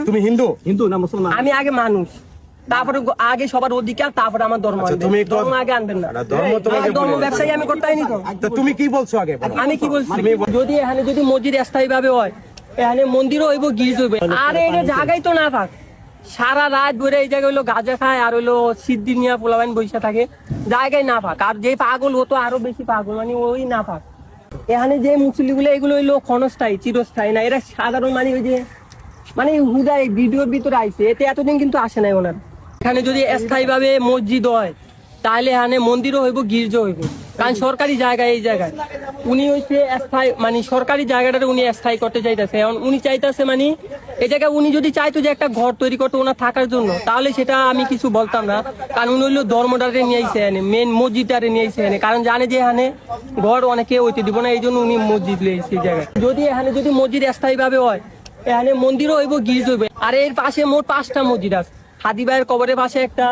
তুমি হিন্দু না মুসলমান? আমি আগে মানুষ, তারপরে আগে সবার অধিকার, তারপরে আমার ধর্ম। তুমি ধর্ম আগে আনবেন না। ধর্ম ব্যবসায়ী আমি করতেই নি তো। তুমি কি বলছো আগে? আমি কি বলছি, যদি এখানে যদি মসজিদ স্থায়ী ভাবে হয়, এখানে মন্দিরও হইব, গির্জ হইব, আর এই জায়গায় তো না থাক। সারা রাত ধরে এই জায়গায় হইলো গাঁজা খায়, আর হইলো সিদ্ধি নিয়ে পোলাবাইন বৈশা থাকে, জায়গায় না থাক। আর যে পাগল হতো আরো বেশি পাগল, মানে ওই না থাক। এখানে যে মুসলিমগুলো এগুলো হইলো ক্ষণস্থায়ী, চিরস্থায়ী না। এরা সাধারণ মানে ওই যে মানে হুদায় ভিডিওর ভিতরে আইছে, এতে এতদিন কিন্তু আসে নাই ওনার। এখানে যদি স্থায়ী ভাবে মসজিদ হয়, তাহলে এখানে মন্দিরও হইব, গির্জ হইব, কারণ সরকারি জায়গা। এই জায়গায় উনি হচ্ছে স্থায়ী, মানে সরকারি জায়গাটা উনি স্থায়ী করতে চাইতেছে। এখন উনি চাইতেছে মানে এই জায়গায় উনি যদি চাইতো যে একটা ঘর তৈরি করতো ওনার থাকার জন্য, তাহলে সেটা আমি কিছু বলতাম না, কারণ উনি হইলো ধর্মটারে নিয়ে আইছে এনে, মেন মসজিদটারে নিয়ে আইছে এনে, কারণ জানে যে এখানে ঘর অনেকে হইতে দিব না, এই জন্য উনি মসজিদ লিয়েছে এই জায়গায়। যদি এখানে যদি মসজিদ স্থায়ী ভাবে হয়, এখানে মন্দিরও হইব, গির্জ হইবে। আর এর পাশে মোট 5টা মসজিদ আছে। হাদি ভাইয়ের কবরের পাশে একটা,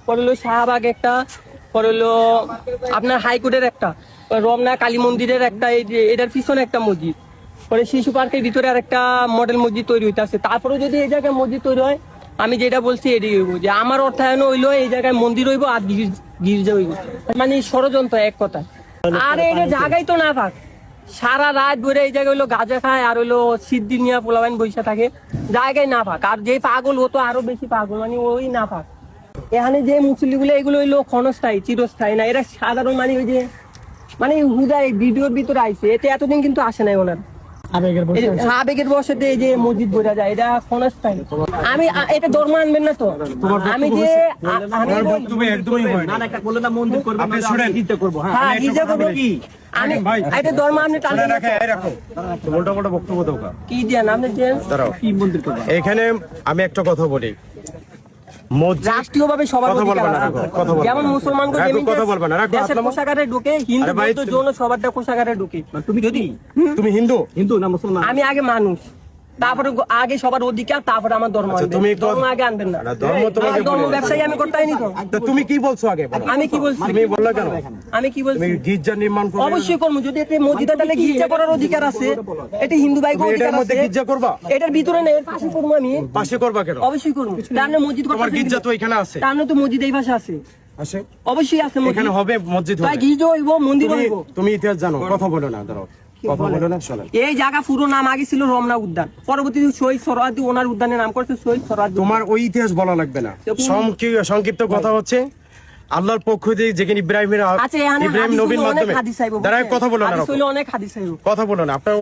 পরে হলো শাহবাগ একটা, পরে হলো আপনার হাইকোর্টের একটা, রমনা কালী মন্দিরের একটা, এটার পিছনে একটা মসজিদ, পরে শিশু পার্কের ভিতরে আর একটা মডেল মসজিদ তৈরি হইতে আছে। তারপরে যদি এই জায়গায় মসজিদ তৈরি হয়, আমি যেটা বলছি এটাই হইব, যে আমার অর্থায়ন হইলো এই জায়গায় মন্দির হইব আর গির্জা হইব, মানে ষড়যন্ত্র এক কথা। আর এটা জায়গায় তো না থাক। সারা রাত ধরে এই জায়গায় হইলো গাঁজা খায়, আর হইলো সিদ্ধি নিয়ে পোলাবাইন বৈশা থাকে, জায়গায় না থাক। আর যে পাগল হতো আরো বেশি পাগল, মানে ওই না থাক। এখানে যে মুসলিমগুলো এগুলো হইলো ক্ষণস্থায়ী, চিরস্থায়ী না। এরা সাধারণ মানে ওই যে মানে হুদায় ভিডিওর ভিতরে আইছে, এতে এতদিন কিন্তু আসে নাই ওনার। আবেগের বসতে এই যে মসজিদ বোঝা যায়, এটা ক্ষণস্থায়ী। আমি এটা ধর্ম আনবেন না তো। আমি যে আমি এটা ধর্ম আপনি কি দেন আপনি এখানে আমি একটা কথা বলি, রাষ্ট্রীয়ভাবে সবার যেমন মুসলমান দেশের কোষাগারে ঢুকে, হিন্দু জন্য সবারটা কোষাগারে ঢুকে। তুমি হিন্দু না মুসলমান? আমি আগে মানুষ, তারপরে আগে সবার অধিকার, তারপরে আমার ধর্ম। তুমি ধর্ম আগে আনবেন না। ধর্ম ব্যবসায়ী আমি করতেই নি তো। তুমি কি বলছো আগে? আমি কি বলছি? তুমি বললা কেন? আমি কি বলছি? গির্জা নির্মাণ করবে, অবশ্যই করবো। যদি একটা মসজিদ তাহলে গির্জা করার অধিকার আছে, এটা হিন্দু ভাই এটার মধ্যে গির্জা করবা? এটার ভিতরে না, এর পাশে করবো। আমি পাশে করবা কেন? অবশ্যই করবো। তাহলে মসজিদ তোমার গির্জা তো এখানে আছে, তাহলে তো মসজিদ এই পাশে আছে। আছে অবশ্যই আছে, এখানে হবে মসজিদ হবে, গির্জা হইব, মন্দির হইব। তুমি ইতিহাস জানো, কথা বলো না, ধরো কথা বলো না। চলো, এই জায়গা পুরো নাম আগে ছিল রমনা উদ্যান, পরবর্তীতে শহীদ সোহরাওয়ার্দী ওনার উদ্যানের নাম করছে শহীদ সোহরাওয়ার্দী। তোমার ওই ইতিহাস বলা লাগবে না, সংক্ষিপ্ত কথা হচ্ছে আল্লাহর পক্ষ থেকে যেখানে ইব্রাহিম নবীর মাধ্যমে, কথা বলো না, অনেক হাদিস আইব, কথা বলো না, আপনার